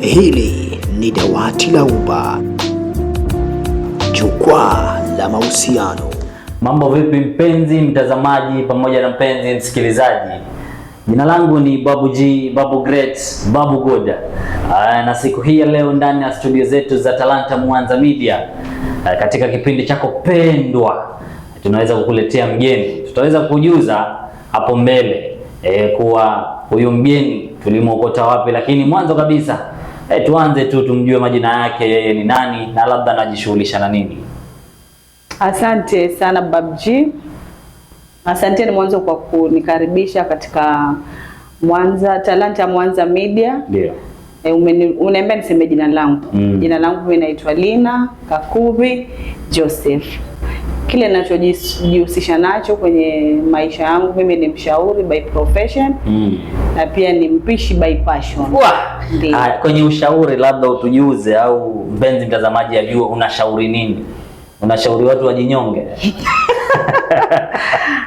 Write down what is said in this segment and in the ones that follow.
Hili ni Dawati la Uba, jukwaa la mahusiano. Mambo vipi mpenzi mtazamaji pamoja na mpenzi msikilizaji? Jina langu ni Babu G, Babu Great, Babu Good. Na siku hii ya leo ndani ya studio zetu za Talanta Mwanza Media, katika kipindi chako pendwa, tunaweza kukuletea mgeni. Tutaweza kujuza hapo mbele kuwa huyu mgeni tulimwokota wapi, lakini mwanzo kabisa tuanze tu tumjue majina yake, yeye ni nani na labda anajishughulisha na nini. Asante sana Babu G. Asante ni mwanzo kwa kunikaribisha katika Talanta Mwanza Media. Ndio. Unaniambia niseme jina langu. Jina langu mimi naitwa Lina Kakubi Joseph. Kile ninachojihusisha nacho kwenye maisha yangu, mimi ni mshauri by profession na pia ni mpishi by passion. Kwenye ushauri labda utujuze, au mpenzi mtazamaji ajue unashauri nini? Unashauri watu wajinyonge?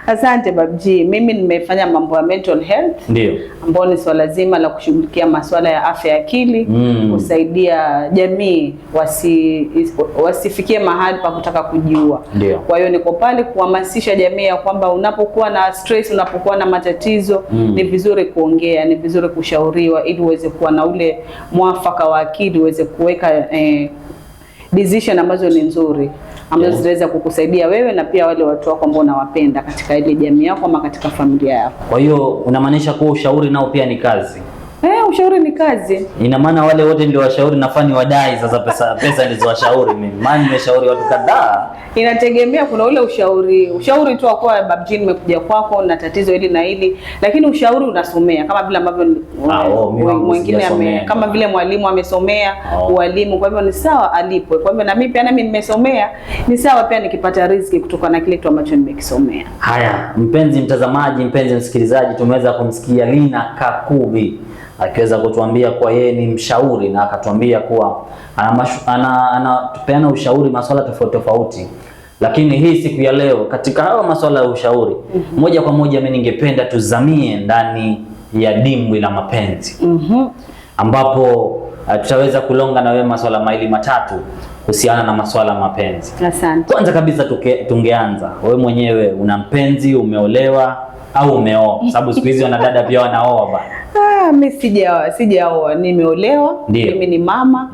Asante Babu G. Mimi nimefanya mambo ya mental health. Ndio. Ambao ni swala zima la kushughulikia masuala ya afya ya akili, kusaidia jamii wasifikie mahali pa kutaka kujiua. Ndio. Kwa hiyo niko pale kuhamasisha jamii ya kwamba unapokuwa na stress, unapokuwa na matatizo, ni vizuri kuongea, ni vizuri kushauriwa ili uweze kuwa na ule mwafaka wa akili, uweze kuweka decision ambazo ni nzuri, ambazo zinaweza kukusaidia wewe na pia wale watu wako ambao unawapenda katika ile jamii yako ama katika familia yako. Kwa hiyo unamaanisha kuwa ushauri nao pia ni kazi? Ushauri ni kazi. Ina maana wale wote ndio washauri nafani wadai sasa pesa ndizo washauri mimi. Maana nimeshauri watu kadhaa. Inategemea, kuna ule ushauri tu kwa Babu G, nimekuja kwako na tatizo hili na hili, lakini ushauri unasomea kama vile ambavyo mwingine kama vile mwalimu amesomea ualimu, kwa hivyo ni sawa alipwe. Kwa hivyo na mimi nimesomea, ni sawa pia nikipata riziki kutoka na kile kitu ambacho nimekisomea. Haya, mpenzi mtazamaji, mpenzi msikilizaji, tumeweza kumsikia Lina Kakubi akiweza kutuambia kwa yeye ni mshauri, na akatuambia kuwa anatupeana ushauri masuala tofauti tofauti. Lakini hii siku ya leo katika hayo masuala ya ushauri, moja kwa moja mimi ningependa tuzamie ndani ya dimbwi la mapenzi, ambapo tutaweza kulonga na wewe masuala mawili matatu kuhusiana na masuala mapenzi. Asante. Kwanza kabisa tungeanza, wewe mwenyewe una mpenzi, umeolewa au umeoa? Sababu siku hizi wanadada pia wanaoa bana. Mimi sijaoa, nimeolewa. Mimi ni mama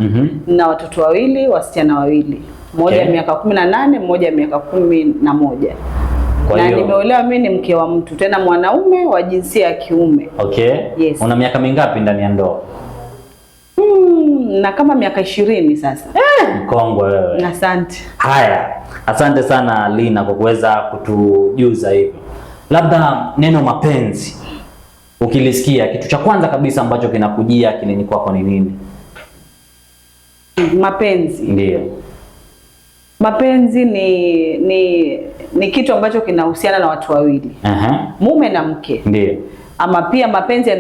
na watoto wawili, wasichana wawili. Mmoja miaka 18, mmoja miaka 11. Na nimeolewa, mimi ni mke wa mtu, tena mwanaume wa jinsia ya kiume. Yes. Una miaka mingapi ndani ya ndoa? Na kama miaka 20 sasa. Mkongwe wewe. Asante. Haya, asante sana Lina kwa kuweza kutujuza hivyo. Labda neno mapenzi ukilisikia, kitu cha kwanza kabisa ambacho kinakujia akilini kwako ni nini? Mapenzi. Ndio. Mapenzi ni kitu ambacho kinahusiana na watu wawili. Mume na mke. Ndio. Ama pia mapenzi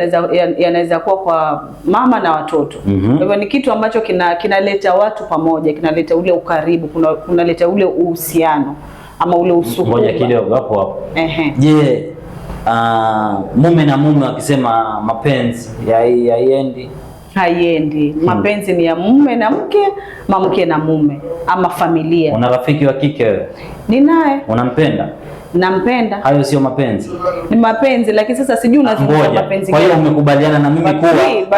yanaweza kuwa kwa mama na watoto. Kwa hivyo ni kitu ambacho kinaleta watu pamoja, kinaleta ule ukaribu, kunaleta ule uhusiano ama ule usuhuba. Ngoja kidogo hapo. Je, mume na mume wakisema mapenzi haiendi? Haiendi. Mapenzi ni ya mume na mke, mke na mume, ama familia. Una rafiki wa kike wewe? Ninaye. Unampenda? Nampenda. Hayo sio mapenzi? Ni mapenzi, lakini sasa sijui unazungumza mapenzi gani. Kwa hiyo umekubaliana na mimi kuwa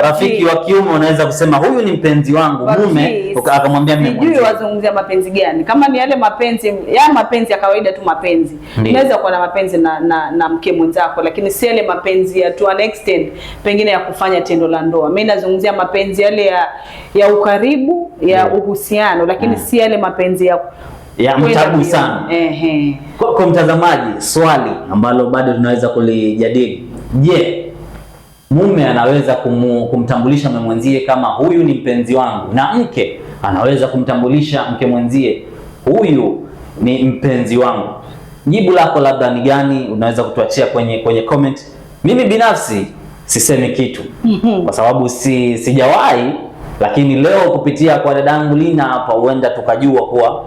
rafiki wa kiume unaweza kusema huyu ni mpenzi wangu, mume akamwambia mimi mwenyewe. Sijui wazungumzia mapenzi gani. Kama ni yale mapenzi ya kawaida tu mapenzi. Unaweza kuwa na mapenzi na mke mwenzako, lakini si yale mapenzi ya to an extent pengine ya kufanya tendo la ndoa. Mimi nazungumzia mapenzi yale ya ukaribu, ya uhusiano, lakini si yale mapenzi ya mtabu sana. Kwa mtazamaji, swali ambalo bado tunaweza kulijadili. Je, mume anaweza kumtambulisha mume mwenzie kama huyu ni mpenzi wangu, na mke anaweza kumtambulisha mke mwenzie huyu ni mpenzi wangu? Jibu lako labda ni gani? Unaweza kutuachia kwenye comment. Mimi binafsi sisemi kitu kwa sababu sijawahi, lakini leo kupitia kwa dadangu Lina hapa huenda tukajua kuwa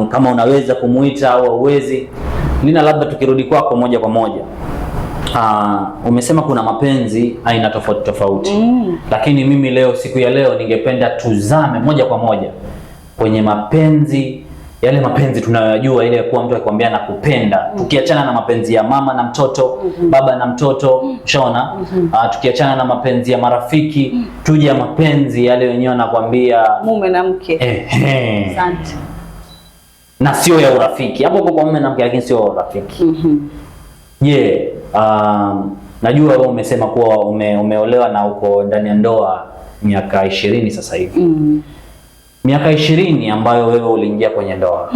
kama unaweza kumuita au uwezi. Lina, labda tukirudi kwako moja kwa moja, Umesema kuna mapenzi aina tofauti tofauti. Lakini mimi leo, siku ya leo, ningependa tuzame moja kwa moja kwenye mapenzi, yale mapenzi tunayojua, ile kuwa mtu akikwambia nakupenda. Tukiachana na mapenzi ya mama na mtoto, baba na mtoto, ushaona? Tukiachana na mapenzi ya marafiki, tuje ya mapenzi yale wenyewe wanakwambia mume na mke. Asante. Na sio ya urafiki. Hapo kwa mume na mke, lakini sio urafiki. Je, najua wewe umesema kuwa umeolewa na uko ndani ya ndoa miaka 20 sasa hivi. Miaka 20 ambayo wewe uliingia kwenye ndoa,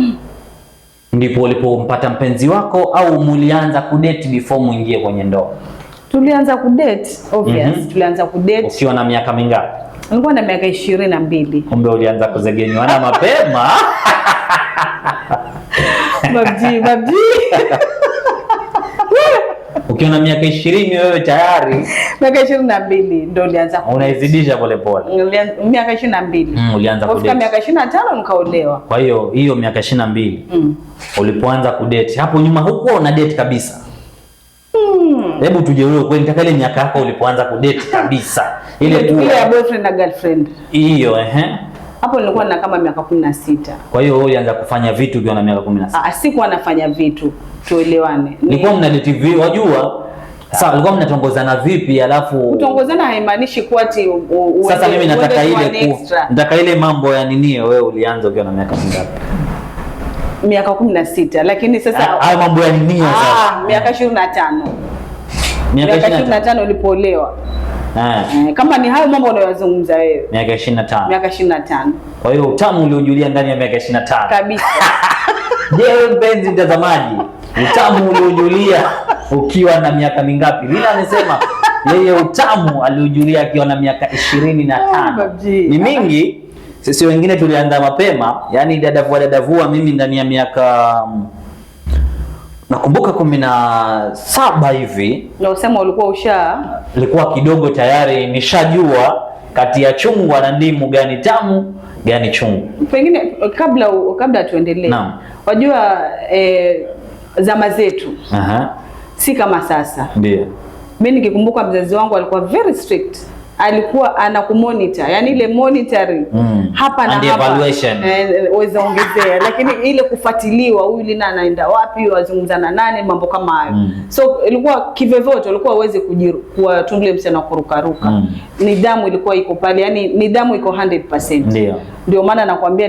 ndipo ulipompata mpenzi wako au mulianza kudate before muingie kwenye ndoa? Tulianza kudate, obvious. Tulianza kudate. Ukiwa na miaka mingapi? Nilikuwa na miaka 22. Kumbe ulianza kuzegenywana mapema. Babji. Ukiwa na miaka 20 wewe tayari. Miaka 22 ndio ulianza. Unaizidisha pole pole. Miaka 22. Ulianza kudate. Kwa miaka 25 nikaolewa. Kwa hiyo miaka 22 ulipoanza kudate, hapo nyuma hukuwa una date kabisa? Hebu tuje wewe kweli, nataka ile miaka yako ulipoanza kudate kabisa. Ile ya boyfriend na girlfriend. Hiyo hapo nilikuwa na kama miaka 16. Kwa hiyo wewe ulianza kufanya vitu ukiwa na miaka 16? Sikuwa nafanya vitu, tuelewane. Nilikuwa mna date vipi? Wajua? Sasa nilikuwa mnatongozana vipi? Alafu kutongozana haimaanishi kuwa ati sasa mimi nataka ile mambo ya nini, wewe ulianza ukiwa na miaka mingapi? Miaka 16, lakini sasa hayo mambo ya nini sasa? Miaka 25. Miaka 25 ulipoolewa. Kama ni hayo mambo unayozungumza wewe. Miaka 25. Miaka 25. Kwa hiyo utamu uliojulia ndani ya miaka 25. Kabisa. Je, wewe mpenzi mtazamaji, utamu uliojulia ukiwa na miaka mingapi? Lina anasema yeye utamu aliojulia akiwa na miaka 25. Ni mingi. Sisi wengine tulianza mapema, yani dadavua mimi ndani ya miaka nakumbuka 17 hivi. Na usema ulikuwa nilikuwa kidogo tayari nishajua kati ya chungwa na ndimu gani tamu gani chungu. Pengine kabla tuendelee. Wajua zama zetu si kama sasa. Ndio. Mimi nikikumbuka mzazi wangu alikuwa very strict. Alikuwa anakumonitor, yani ile monitoring hapa na hapa uweza ongezea, lakini ile kufuatiliwa, huyu lina anaenda wapi, wazungumzana nane, mambo kama hayo. So ilikuwa kivevote, ulikuwa uweze kuwa tundule msichana kurukaruka. Nidhamu ilikuwa iko pale, yani nidhamu iko 100%. Ndio maana nakwambia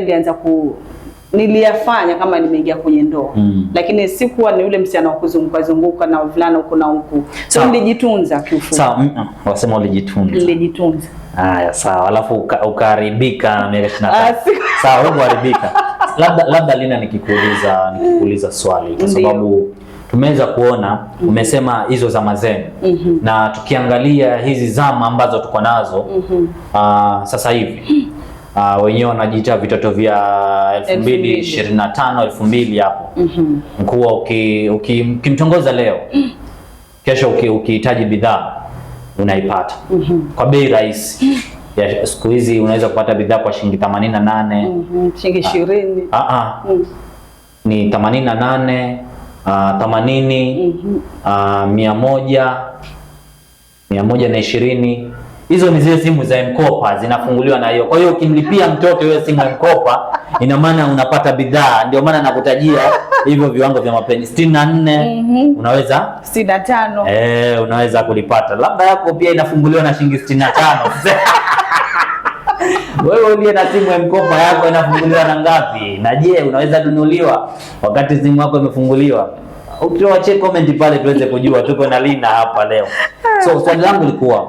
niliyafanya kama nimeingia kwenye ndoa. Lakini sikuwa ni yule msichana wa kuzunguka na wavulana huko na huko. So nilijitunza kiufupi. Sawa, wasema ulijitunza. Nilijitunza. Haya, sawa. Alafu ukaharibika na miaka 25. Sawa, wewe uharibika. Labda Lina nikikuuliza swali kwa sababu tumeweza kuona umesema hizo zama zenu. Na tukiangalia hizi zama ambazo tuko nazo sasa hivi, wenyewe wanajiita vitoto vya 2025 2000 hapo. Mkuu ukimtongoza leo, kesho ukihitaji bidhaa unaipata kwa bei rahisi. Siku hizi unaweza kupata bidhaa kwa shilingi 88, shilingi 20. Ni 88, 80, 100, 120. Hizo ni zile simu za M-Kopa zinafunguliwa na hiyo. Kwa hiyo ukimlipia mtoto hiyo simu ya M-Kopa, ina maana unapata bidhaa. Ndio maana nakutajia hivyo viwango vya mapenzi. 64 unaweza 65. Unaweza kulipata. Labda yako pia inafunguliwa na shilingi 65. Wewe uliye na simu ya M-Kopa yako inafunguliwa na ngapi? Na je, unaweza kununuliwa wakati simu yako imefunguliwa? Ukiache comment pale tuweze kujua. Tuko na Lina hapa leo. So swali langu lilikuwa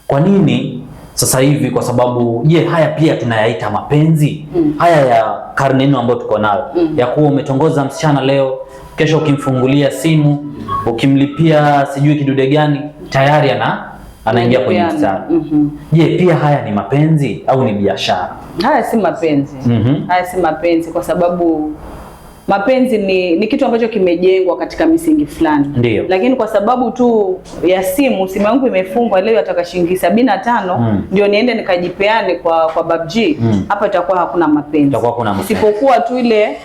kwa nini sasa hivi? Kwa sababu haya pia tunayaita mapenzi. Haya ya karne ino ambayo tuko nayo, ya kuwa umetongoza msichana leo, kesho ukimfungulia simu, ukimlipia sijui kidude gani, tayari anaingia kwenye mstari. Je, pia haya ni mapenzi au ni biashara? Haya si mapenzi. Haya si mapenzi kwa sababu mapenzi ni kitu ambacho kimejengwa katika misingi fulani. Lakini kwa sababu tu ya simu yangu imefungwa leo ataka shilingi 75 ndio niende nikajipeane kwa babji, hapa itakuwa hakuna mapenzi. Isipokuwa tu ile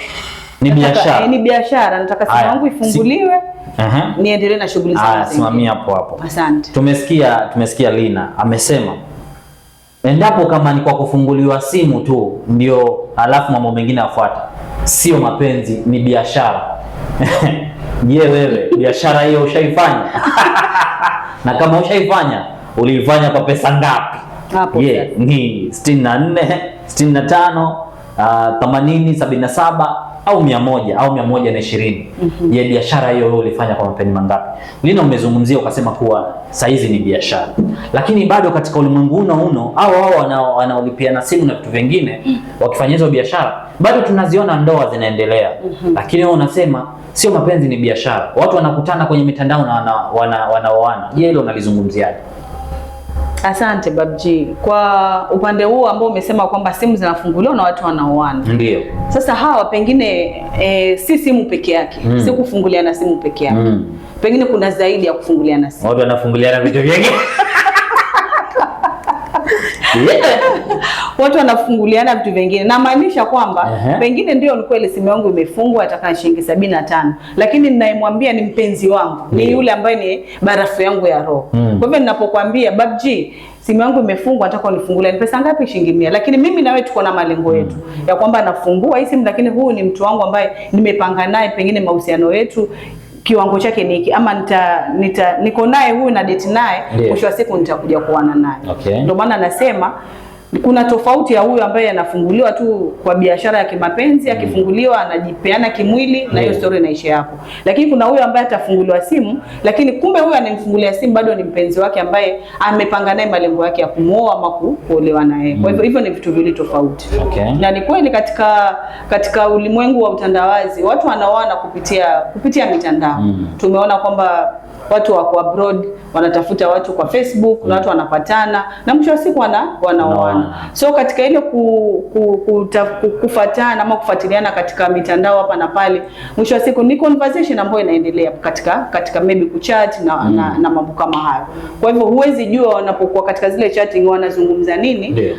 ni biashara. Ni biashara, nataka simu yangu ifunguliwe niendelee na shughuli zangu. Simamia hapo. Asante. Tumesikia Lina amesema endapo kama ni kwa kufunguliwa simu tu ndio alafu mambo mengine yafuata, sio mapenzi, ni biashara. Je, wewe biashara hiyo ushaifanya? Na kama ushaifanya, uliifanya kwa pesa ngapi? Hapo ni 64, 65, 80, 77 au 100 au 120. Je, biashara hiyo wewe ulifanya kwa mapenzi mangapi? Lina, umezungumzia ukasema kuwa saizi ni biashara, lakini bado katika ulimwengu uno au wanaolipiana simu na vitu vingine wakifanya hizo biashara, bado tunaziona ndoa zinaendelea. Lakini wewe unasema sio mapenzi, ni biashara. Watu wanakutana kwenye mitandao na wanaoana. Je, hilo unalizungumziaje? Asante Babji. Kwa upande huo ambao umesema kwamba simu zinafunguliwa na watu wanaoana. Ndio. Sasa hawa pengine si simu peke yake. Si kufunguliana simu peke yake. Pengine kuna zaidi ya kufunguliana simu. Watu wanafunguliana vitu vingi. Watu wanafunguliana vitu vingine. Na maanisha kwamba pengine ndio ni kweli simu yangu imefungwa ataka shilingi 75, lakini ninayemwambia ni mpenzi wangu, ni yule ambaye ni barafu yangu ya roho. Kwa hivyo ninapokuambia Babji, simu yangu imefungwa nataka unifungulie, ni pesa ngapi? Shilingi 100. Lakini mimi na wewe tuko na malengo yetu ya kwamba nafungua hii simu, lakini huyu ni mtu wangu ambaye nimepanga naye pengine mahusiano yetu kiwango chake ni hiki, ama niko naye huyu na date naye, mwisho wa siku nitakuja kuana naye. Ndio maana nasema kuna tofauti ya huyu ambaye anafunguliwa tu kwa biashara ya kimapenzi, akifunguliwa anajipeana kimwili na hiyo story inaisha hapo. Lakini kuna huyu ambaye atafunguliwa simu, lakini kumbe huyu anemfungulia simu bado ni mpenzi wake ambaye amepanga naye malengo yake ya kumuoa ama kuolewa naye. Kwa hivyo hivyo ni vitu viwili tofauti. Na ni kweli katika ulimwengu wa utandawazi watu wanaoana kupitia mitandao. Tumeona kwamba watu wako abroad wanatafuta watu kwa Facebook, na watu wanapatana na mwisho wa siku wanaoana. So katika ile kufuatana ama kufuatiliana katika mitandao hapa na pale, mwisho wa siku ni conversation ambayo inaendelea katika maybe kuchat na mambo kama hayo. Kwa hivyo huwezi jua wanapokuwa katika zile chatting wanazungumza nini.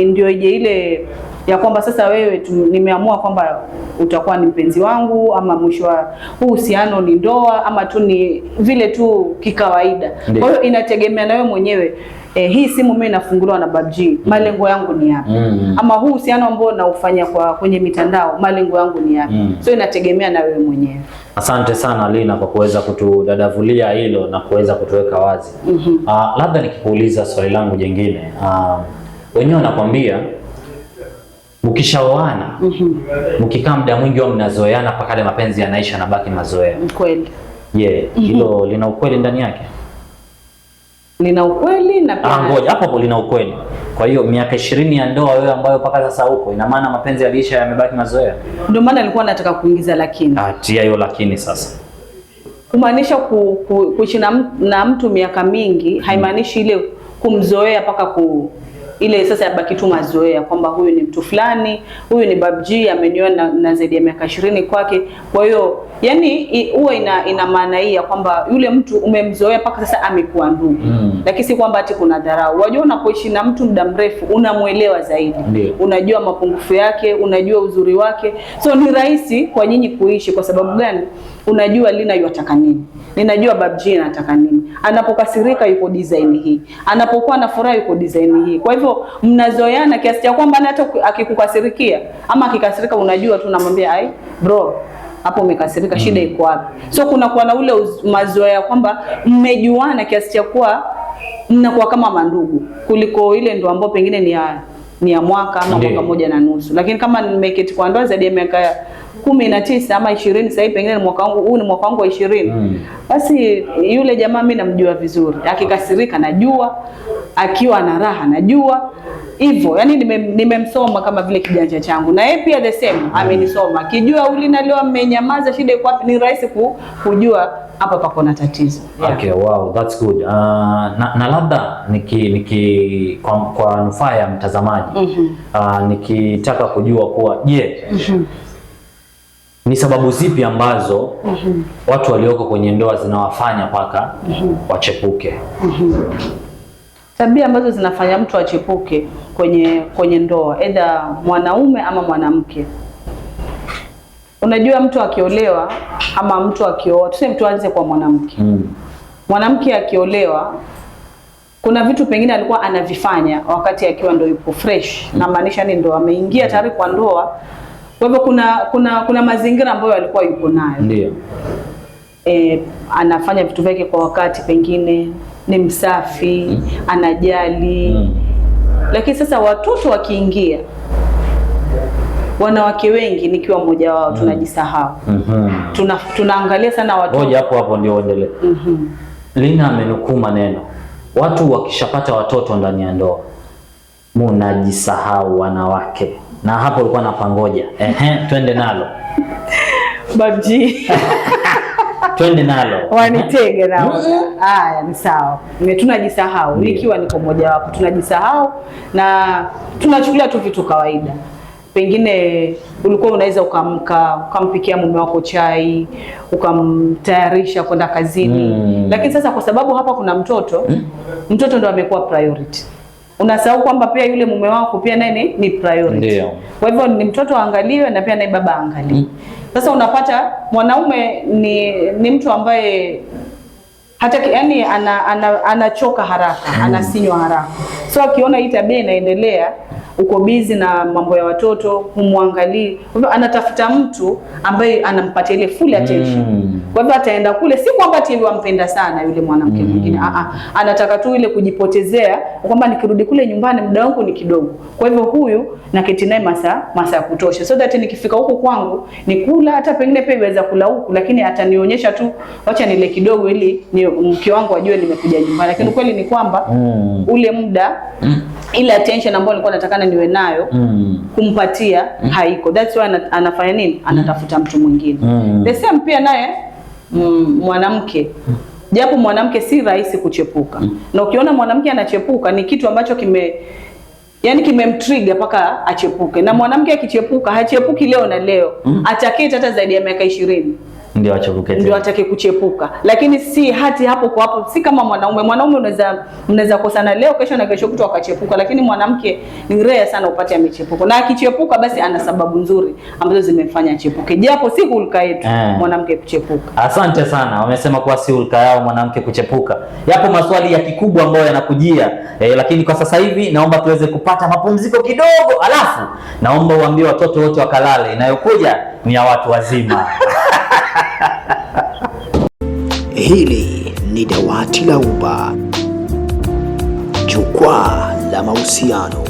Ndio ije ile ya kwamba sasa wewe nimeamua kwamba utakuwa ni mpenzi wangu, ama mwisho wa uhusiano ni ndoa, ama tu ni vile tu kikawaida. Kwa hiyo inategemea na wewe mwenyewe. Hii simu mimi nafunguliwa na Babji, malengo yangu ni yapi? Ama huu uhusiano ambao naufanya kwenye mitandao, malengo yangu ni yapi? So inategemea na wewe mwenyewe. Asante sana Lina kwa kuweza kutudadavulia hilo na kuweza kutuweka wazi. Labda nikikuuliza swali langu jingine, wenyewe wanakwambia mkishaoana, mkikaa muda mwingi au mnazoeana mpaka ile mapenzi yanaisha na baki mazoea. Kweli. Hilo lina ukweli ndani yake? Lina ukweli na pia ngoja hapo lina ukweli. Kwa hiyo miaka 20 ya ndoa wewe ambayo mpaka sasa huko, ina maana mapenzi yaliisha yamebaki mazoea? Ndio maana nilikuwa nataka kuingiza lakini. Tia hiyo lakini sasa. Kumaanisha kuishi na mtu miaka mingi haimaanishi ile kumzoea mpaka ile sasa yabaki tu mazoea kwamba huyu ni mtu fulani, huyu ni Babji amenioa na zaidi ya miaka 20 kwake. Kwa hiyo yani huwa ina maana hii ya kwamba yule mtu umemzoea mpaka sasa amekuwa ndugu. Lakini si kwamba ati kuna dharau. Unajua unapoishi na mtu muda mrefu unamuelewa zaidi. Unajua mapungufu yake, unajua uzuri wake. So ni rahisi kwa nyinyi kuishi. Kwa sababu gani? Unajua Lina yataka nini. Ninajua Babji anataka nini. Anapokasirika yuko design hii. Anapokuwa na furaha yuko design hii. Kwa hivyo mnazoeana kiasi cha kwamba hata akikukasirikia ama akikasirika unajua tu unamwambia ai bro, hapo umekasirika, shida iko wapi? So kuna kuwa na ule mazoea kwamba mmejuana kiasi cha kuwa mnakuwa kama mandugu, kuliko ile ndo ambao pengine ni ya mwaka ama mwaka moja na nusu. Lakini kama nimeketi kwa ndoa zaidi ya miaka 19 ama 20, sasa hivi pengine mwaka wangu huu ni mwaka wangu wa 20. Basi yule jamaa mimi namjua vizuri. Akikasirika najua, akiwa na raha najua. Hivyo, yani nimemsoma kama vile kijanja changu. Na yeye pia the same amenisoma. Kijua Lina leo amenyamaza, shida iko wapi, ni rahisi kujua hapa pako na tatizo. Okay, wow, that's good. Na labda kwa nufaa ya mtazamaji, nikitaka kujua kuwa ni sababu zipi ambazo watu walioko kwenye ndoa zinawafanya paka wachepuke? Tabia ambazo zinafanya mtu achepuke kwenye ndoa, either mwanaume ama mwanamke. Unajua mtu akiolewa ama mtu akioa, tuseme tuanze kwa mwanamke. Mwanamke akiolewa kuna vitu pengine alikuwa anavifanya wakati akiwa ndo yupo fresh. Na maanisha ni ndo ameingia tayari kwa ndoa. Kwa hivyo kuna mazingira ambayo alikuwa yupo nayo. Ndio. Anafanya vitu vyake kwa wakati, pengine ni msafi, anajali. Lakini sasa watoto wakiingia, wanawake wengi nikiwa mmoja wao tunajisahau. Tunaangalia sana watoto. Ngoja hapo ndio uendelee. Lina amenukuu maneno. Watu wakishapata watoto ndani ya ndoa, mnajisahau wanawake. Na hapo ulikuwa napangoja. Twende nalo. Babji. Twende nalo. Wanitege nao. Haya, ni sawa. Tunajisahau. Nikiwa niko mmoja wapo tunajisahau na tunachukulia tu vitu kawaida. Pengine ulikuwa unaweza ukampikia mume wako chai, ukamtayarisha kwenda kazini. Lakini sasa kwa sababu hapa kuna mtoto, mtoto ndo amekuwa priority. Unasahau kwamba pia yule mume wako pia naye ni priority. Ndio. Kwa hivyo ni mtoto aangaliwe na pia naye baba aangaliwe. Sasa unapata mwanaume ni mtu ambaye hata yani anachoka haraka, anasinywa haraka. So akiona hii tabia inaendelea, uko busy na mambo ya watoto, humwangalii. Kwa hivyo anatafuta mtu ambaye anampatia ile full attention. Kwa hivyo ataenda kule, si kwamba ati wampenda sana yule mwanamke mwingine. Anataka tu ile kujipotezea kwamba nikirudi kule nyumbani muda wangu ni kidogo. Kwa hivyo huyu naketi naye masaa ya kutosha. So that nikifika huko kwangu nikula, hata pengine pia iweza kula huku, lakini atanionyesha tu wacha nile kidogo ili mke wangu ajue nimekuja nyumbani. Lakini kweli ni kwamba ule muda ile attention ambayo nilikuwa nataka niwe nayo kumpatia haiko. That's why anafanya nini? Anatafuta mtu mwingine. The same pia naye mwanamke. Japo mwanamke si rahisi kuchepuka. Na ukiona mwanamke anachepuka ni kitu ambacho kimemtrigger paka achepuke. Na mwanamke akichepuka hachepuki leo na leo. Ataketi hata zaidi ya miaka 20. Ndio achepuke. Ndio atake kuchepuka. Lakini si hati hapo kwa hapo, si kama mwanaume. Mwanaume unaweza kosana leo, kesho na kesho kutu akachepuka, lakini mwanamke ni rare sana upate amechepuka. Na akichepuka basi ana sababu nzuri ambazo zimefanya achepuke. Japo si hulka yetu mwanamke kuchepuka. Asante sana. Wamesema kuwa si hulka yao mwanamke kuchepuka. Yapo maswali ya kikubwa ambayo yanakujia, lakini kwa sasa hivi naomba tuweze kupata mapumziko kidogo, alafu naomba uambie watoto wote wakalale. Inayokuja ni ya watu wazima. Hili ni Dawati la Uba, jukwaa la mahusiano.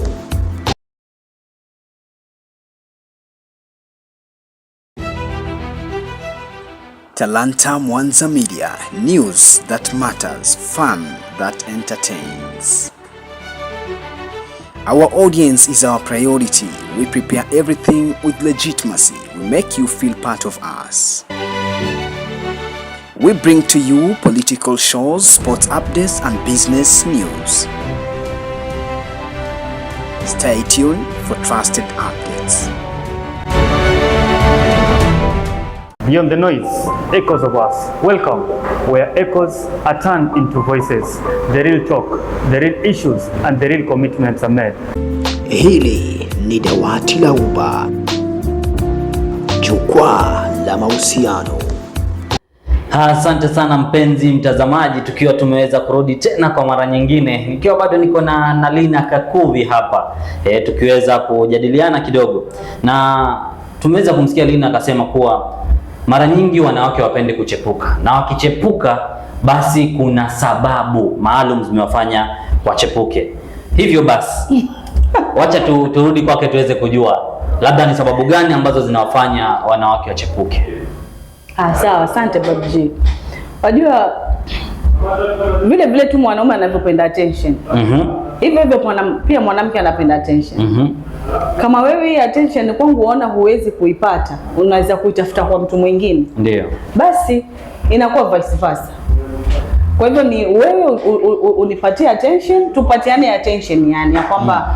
Talanta Mwanza Media, news that matters, fun that entertains. Our audience is our priority. We prepare everything with legitimacy. We make you feel part of us. We bring to you political shows, sports updates, and business news. Stay tuned for trusted updates. Beyond the noise, echoes of us. Welcome, where echoes are turned into voices. The real talk, the real issues, and the real commitments are made. Hili ni Dawati la Uba, jukwaa la mahusiano. Asante sana mpenzi mtazamaji, tukiwa tumeweza kurudi tena kwa mara nyingine, nikiwa bado niko na Lina Kakuvi hapa, tukiweza kujadiliana kidogo, na tumeweza kumsikia Lina akasema kuwa mara nyingi wanawake wapende kuchepuka, na wakichepuka basi kuna sababu maalum zimewafanya wachepuke. Hivyo basi wacha turudi kwake tuweze kujua labda ni sababu gani ambazo zinawafanya wanawake wachepuke. Sawa, asante Babji. Wajua vile tu mwanaume anavyopenda attention. Hivyo pia mwanamke anapenda attention. Kama wewe hii attention kwangu unaona huwezi kuipata, unaweza kuitafuta kwa mtu mwingine. Ndio. Basi inakuwa vice versa. Kwa hivyo ni wewe unipatie attention, tupatiane attention, yani ya kwamba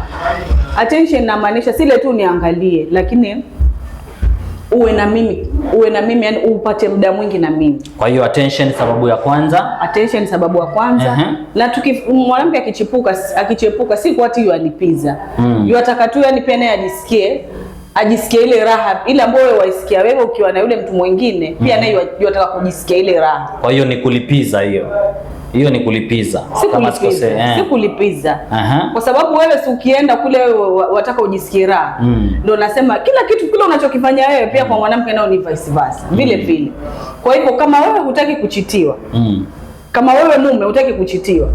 attention inamaanisha sile tu niangalie, lakini uwe na mimi yani upate muda mwingi na mimi. Kwa hiyo attention sababu ya kwanza. Attention sababu ya kwanza. Na mwanamke akichepuka si kwa ati yalipiza. Yataka tu yani pia naye ajisikie ajisikie ile raha ile ambayo wewe waisikia wewe ukiwa na yule mtu mwingine, pia naye yataka kujisikia ile raha. Kwa hiyo ni kulipiza hiyo ni kulipiza. Si kulipiza. Kwa sababu wewe si ukienda kule wataka ujisikie raha. Ndio nasema kila kitu kile unachokifanya wewe pia kwa mwanamke nao ni vice versa. Vile vile. Kwa hivyo kama wewe hutaki kuchitiwa. Kama wewe mume hutaki kuchitiwa,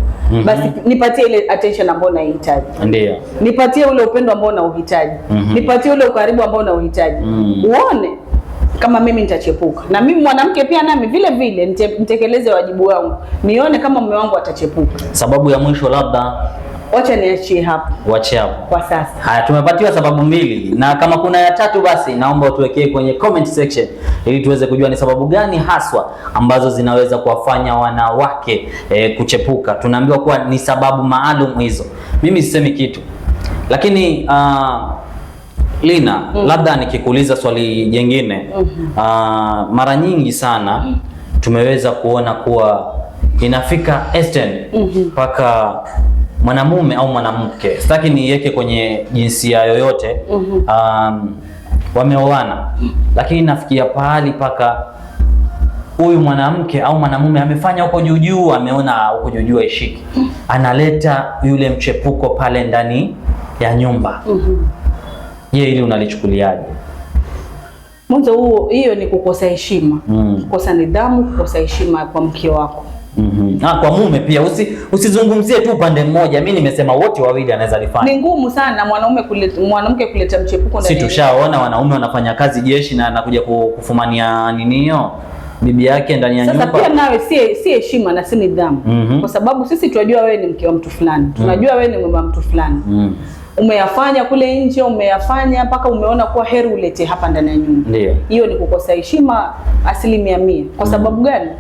basi nipatie ile attention ambayo unahitaji. Ndio. Nipatie ule upendo ambao unauhitaji. Nipatie ule ukaribu ambao unauhitaji. Uone kama mimi nitachepuka. Na mimi mwanamke pia nami vile vile nitekeleze wajibu wangu. Nione kama mume wangu atachepuka. Sababu ya mwisho labda wacha niachie hapo. Wache hapo. Kwa sasa. Haya, tumepatiwa sababu 2 na kama kuna ya tatu basi naomba utuwekee kwenye comment section ili tuweze kujua ni sababu gani haswa ambazo zinaweza kuwafanya wanawake kuchepuka. Tunaambiwa kuwa ni sababu maalum hizo. Mimi sisemi kitu. Lakini Lina, labda nikikuuliza swali jingine. Mara nyingi sana tumeweza kuona kuwa inafika mpaka mwanamume au mwanamke, sitaki niweke kwenye jinsia yoyote, wameoana, lakini nafikia pahali paka huyu mwanamke au mwanamume amefanya huko juu, ameona huko juu haishiki, analeta yule mchepuko pale ndani ya nyumba. Je, ili unalichukuliaje? Mwanzo huo, hiyo ni kukosa heshima, kukosa nidhamu, kukosa heshima kwa mke wako. Kwa mume pia usizungumzie tu upande mmoja. Mimi nimesema wote wawili anaweza lifanya. Ni ngumu sana mwanamke kuleta mchepuko ndani. Si tushaona wanaume wanafanya kazi jeshi na anakuja kufumania ninio bibi yake ndani ya nyumba. Sasa pia nawe si heshima na si nidhamu. Kwa sababu sisi tunajua wewe ni mke wa mtu fulani. Tunajua wewe ni mume wa mtu fulani. Umeyafanya kule nje, umeyafanya mpaka umeona kuwa heri ulete hapa ndani ya nyumba. Ndio. Hiyo ni kukosa heshima 100%. Kwa sababu gani?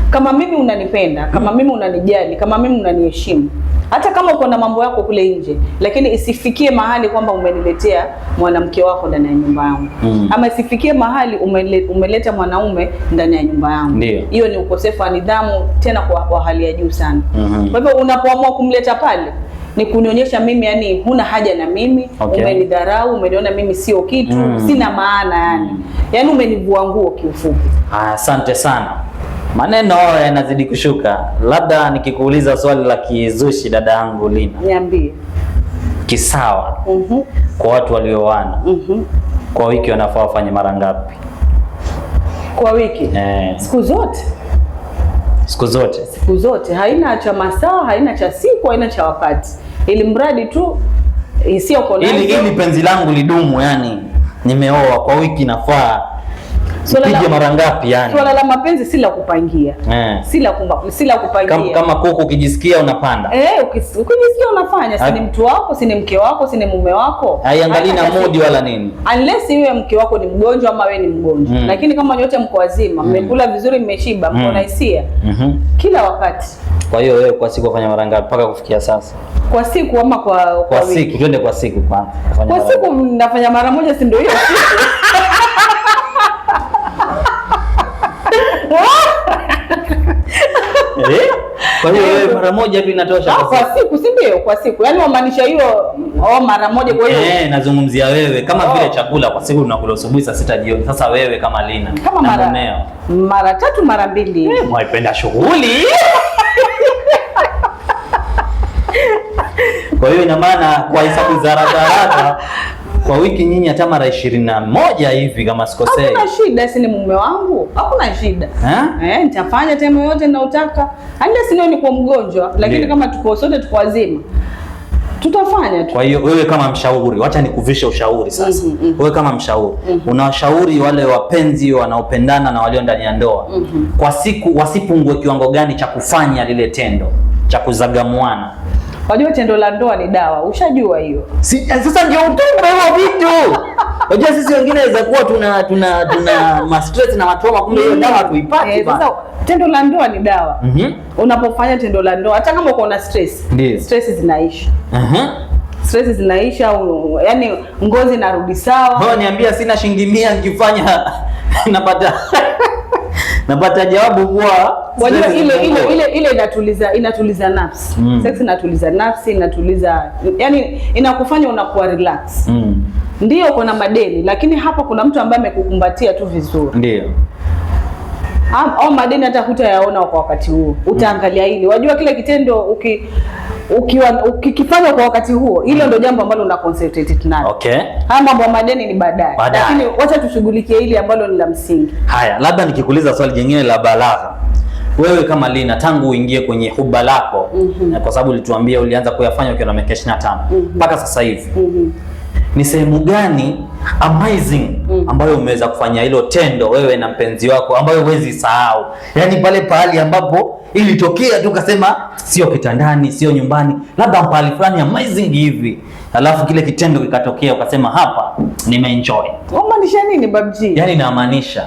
Kama mimi unanipenda, kama mimi unanijali, kama mimi unaniheshimu, hata kama uko na mambo yako kule nje, lakini isifikie mahali kwamba umeniletea mwanamke wako ndani ya nyumba yangu. Ama isifikie mahali umeleta mwanaume ndani ya nyumba yangu. Hiyo ni ukosefu wa nidhamu tena kwa hali ya juu sana. Kwa hivyo unapoamua kumleta pale ni kunionyesha mimi yani huna haja na mimi, umenidharau, umeniona mimi sio kitu, sina maana yani umenivua nguo kiufupi. Asante sana. Maneno yanazidi kushuka. Labda nikikuuliza swali la kizushi dada yangu Lina. Niambie. Kisawa. Kwa watu walioana. Kwa wiki wanafaa wafanye mara ngapi? Kwa wiki? Siku zote. Siku zote. Siku zote. Haina cha masaa, haina cha siku, haina cha wakati. Ili mradi tu sio kona. Ili penzi langu lidumu, yani nimeoa kwa wiki nafaa pige mara ngapi yani? Swala la mapenzi si la kupangia. Si la kupangia. Kama kuku ukijisikia unapanda. Ukijisikia unafanya, si ni mtu wako, si ni mke wako, si ni mume wako. Haiangalii na modi wala nini. Unless yule mke wako ni mgonjwa ama wewe ni mgonjwa. Lakini kama nyote mko wazima, mmekula vizuri, mmeshiba, mko na hisia. Kila wakati. Kwa hiyo wewe kwa siku ufanya mara ngapi mpaka kufikia sasa? Kwa siku ama kwa siku? Twende kwa siku kwanza. Kwa siku nafanya mara moja, si ndio hiyo siku? Kwa hiyo wewe mara moja tu inatosha kwa siku, si ndio? Kwa siku. Yaani wamaanisha hiyo mara moja kwa hiyo. Nazungumzia wewe kama vile chakula kwa siku tunakula asubuhi saa 6 jioni. Sasa wewe kama Lina. Kama mara 3 mara 2. Mwaipenda shughuli. Kwa hiyo ina maana kwa hesabu za haraka kwa wiki nyinyi hata mara 21 hivi kama sikosei. Hakuna shida, si ni mume wangu. Hakuna shida. Nitafanya time yote ninayotaka. Unless leo niko mgonjwa, lakini kama tuko sote tuko wazima, tutafanya tu. Kwa hiyo wewe kama mshauri, wacha nikuvishe ushauri sasa. Wewe kama mshauri, unawashauri wale wapenzi wanaopendana na walio ndani ya ndoa, kwa siku wasipungue kiwango gani cha kufanya lile tendo cha kuzagamuana? Wajua tendo la ndoa ni dawa, ushajua hiyo. Sasa ndio utumbe huo vitu. Wajua sisi wengine inaweza kuwa tuna ma stress na matrauma, kumbe hiyo dawa tuipate. Sasa tendo la ndoa ni dawa. Unapofanya tendo la ndoa hata kama uko na stress, stress zinaisha. Stress zinaisha, yani ngozi inarudi sawa. Wewe niambia sina shilingi 100 nikifanya napata jawabu kwa wajua ile inatuliza nafsi. Sex inatuliza nafsi, inatuliza yani inakufanya unakuwa relax. ndio kuna madeni, lakini hapa kuna mtu ambaye amekukumbatia tu vizuri. Ndio. Au madeni hata hutayaona kwa wakati huo. Utaangalia hili. Wajua kile kitendo ukikifanya kwa wakati huo, hilo ndio jambo ambalo una concentrate nalo. Okay. Haya mambo ya madeni ni baadaye. Lakini wacha tushughulikie hili ambalo ni la msingi. Haya, labda nikikuuliza swali jingine la balagha. Wewe kama Lina, tangu uingie kwenye huba lako, kwa sababu ulituambia ulianza kuyafanya ukiwa na miaka 25 mpaka sasa hivi. Ni sehemu gani amazing ambayo umeweza kufanya hilo tendo wewe na mpenzi wako ambayo huwezi sahau? Yaani pale pahali ambapo ilitokea tu ukasema sio kitandani, sio nyumbani, labda pahali fulani amazing hivi. Alafu kile kitendo kikatokea ukasema hapa nimeenjoy. Unamaanisha nini babji? Yaani namaanisha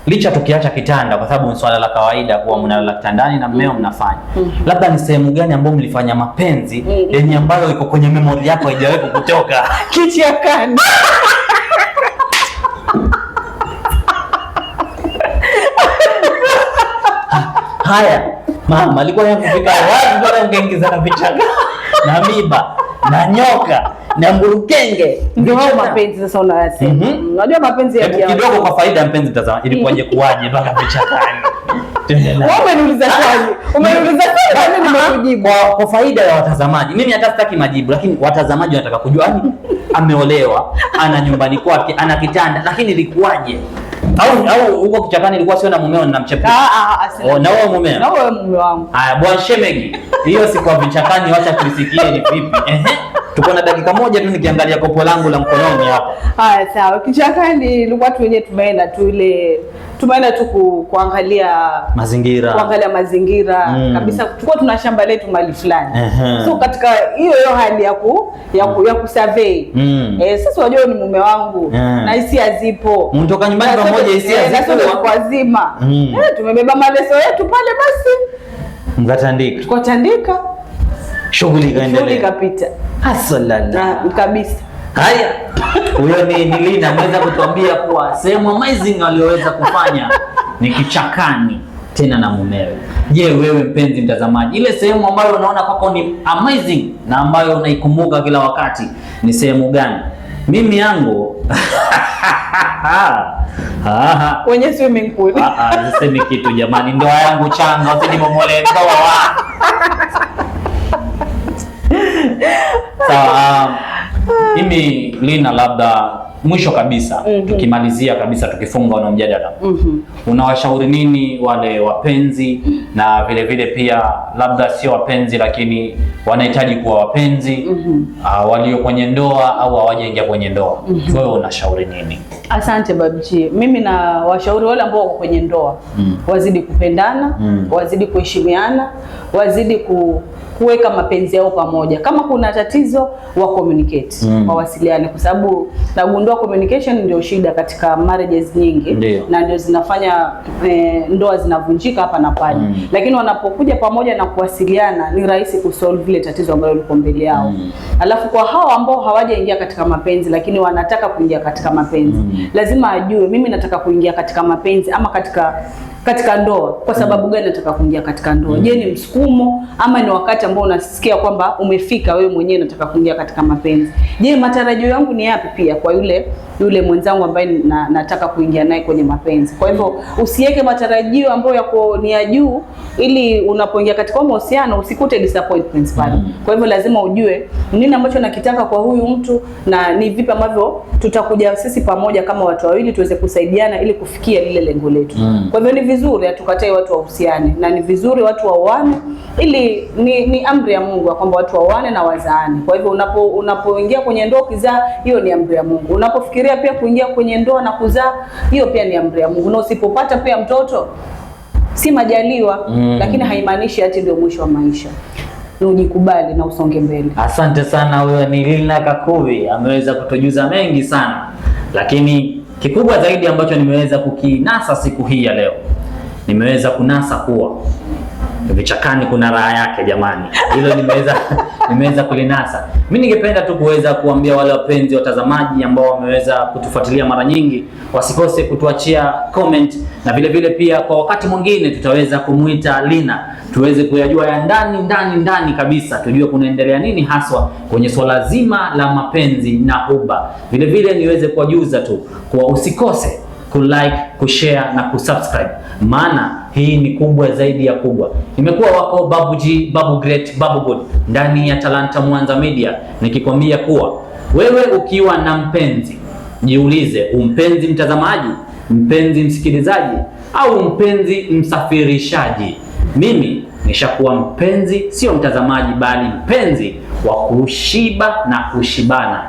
licha tukiacha kitanda kwa sababu ni swala la kawaida kuwa mnalala kitandani na mmeo mnafanya. Labda ni sehemu gani ambayo mlifanya mapenzi yenye ambayo iko kwenye memory yako haijawahi kutoka? Kichakani. Haya, mama alikuwa yakufika wapi mpaka mkaingizana vichaka na miba na nyoka na mburukenge? Ndio mapenzi sasa unayasema. Unajua mapenzi ya kidogo kwa faida mpenzi mtazamaji, ilikuwaje kuwaje mpaka vichakani? Wewe umeniuliza swali. Umeniuliza swali na mimi nimekujibu. Kwa faida ya watazamaji. Mimi hata sitaki majibu, lakini watazamaji wanataka kujua ameolewa, ana nyumbani kwake, ana kitanda, lakini ilikuwaje? Au huko kichakani ilikuwa sio na mumeo na mchepuko? Na wewe mumeo? Na wewe mume wangu. Haya bwana shemegi. Hiyo si kwa vichakani, wacha tulisikie ni vipi. Tuko na dakika moja tu nikiangalia kopo langu la mkononi hapa. Haya sawa. Kichakani ilikuwa tu wenyewe tumeenda tu kuangalia mazingira. Kuangalia mazingira kabisa. Tulikuwa tuna shamba letu mahali fulani. So katika hiyo hali ya kusurvey. Sasa unajua ni mume wangu na hisia zipo. Mtoka nyumbani pamoja hisia zipo kwa zima. Tumebeba maleso yetu pale basi. Mkatandika. Tukatandika. Shughuli kaendelea. Shughuli kapita. Hasalala. Kabisa. Haya. Huyo ni Lina ameweza kutuambia kuwa sehemu amazing aliyoweza kufanya ni kichakani tena na mumewe. Je, wewe mpenzi mtazamaji, ile sehemu ambayo unaona kwako ni amazing na ambayo unaikumbuka kila wakati ni sehemu gani? Mimi yangu kwenye swimming pool. Niseme kitu jamani, ndoa yangu changa, usinimomole ndoa. Sawa. Mimi Lina, labda mwisho kabisa tukimalizia kabisa, tukifunga na mjadala, unawashauri nini wale wapenzi na vile vile pia labda sio wapenzi lakini wanahitaji kuwa wapenzi walio kwenye ndoa au hawajaingia kwenye ndoa? Wewe unashauri nini? Asante babji. Mimi na washauri wale ambao wako kwenye ndoa wazidi kupendana, wazidi kuheshimiana, wazidi kuweka mapenzi yao pamoja. Kama kuna tatizo wa communicate, wawasiliane, kwa sababu nagundua communication ndio shida katika marriages nyingi. Na ndio zinafanya ndoa zinavunjika hapa na pale. Lakini wanapokuja pamoja na kuwasiliana ni rahisi kusolve ile tatizo ambalo liko mbele yao. Alafu kwa hao ambao hawajaingia katika mapenzi lakini wanataka kuingia katika mapenzi, lazima ajue mimi nataka kuingia katika mapenzi ama katika ndoa kwa sababu gani nataka kuingia katika ndoa. Je, ni msukumo ama ni wakati ambao unasikia kwamba umefika wewe mwenyewe nataka kuingia katika mapenzi? Je, matarajio yangu ni yapi pia kwa yule mwenzangu ambaye nataka kuingia naye kwenye mapenzi? Kwa hivyo usiweke matarajio ambayo yako ni ya juu ili unapoingia katika mahusiano usikute disappointments pale. Kwa hivyo lazima ujue nini ambacho nakitaka kwa huyu mtu na ni vipi ambavyo tutakuja sisi pamoja kama watu wawili tuweze kusaidiana ili kufikia lile lengo letu. Kwa hivyo ni vizuri atukatae watu wahusiane na ni vizuri watu waoane, ili ni amri ya Mungu kwamba watu waoane na wazaane. Kwa hivyo unapoingia kwenye ndoa kuzaa, hiyo ni amri ya Mungu. Unapofikiria pia kuingia kwenye ndoa na kuzaa, hiyo pia ni amri ya Mungu. Na usipopata pia mtoto si majaliwa, lakini haimaanishi ati ndio mwisho wa maisha. Ni ujikubali na usonge mbele. Asante sana. Wewe ni Lina Kakuvi, ameweza kutujuza mengi sana, lakini kikubwa zaidi ambacho nimeweza kukinasa siku hii ya leo, nimeweza kunasa kuwa Vichakani kuna raha yake jamani. Hilo nimeweza kulinasa. Mimi ningependa tu kuweza kuambia wale wapenzi watazamaji ambao wameweza kutufuatilia mara nyingi, wasikose kutuachia comment, na vile vile pia kwa wakati mwingine tutaweza kumuita Lina tuweze kuyajua ya ndani kabisa, tujue kunaendelea nini haswa kwenye swala zima la mapenzi na huba. Vile vile niweze kuwajuza tu kwa usikose kulike, kushare na kusubscribe, maana hii ni kubwa zaidi ya kubwa. Nimekuwa wako Babu G, Babu Great, Babu Good ndani ya Talanta Mwanza Media, nikikwambia kuwa wewe ukiwa na mpenzi, jiulize, umpenzi mtazamaji, mpenzi msikilizaji, au mpenzi msafirishaji? Mimi nishakuwa mpenzi, sio mtazamaji, bali mpenzi wa kushiba na kushibana.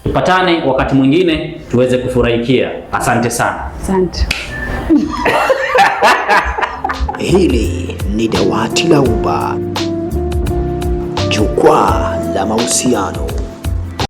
Tupatane wakati mwingine tuweze kufurahikia. Asante sana. Asante. Hili ni Dawati la Uba, jukwaa la mahusiano.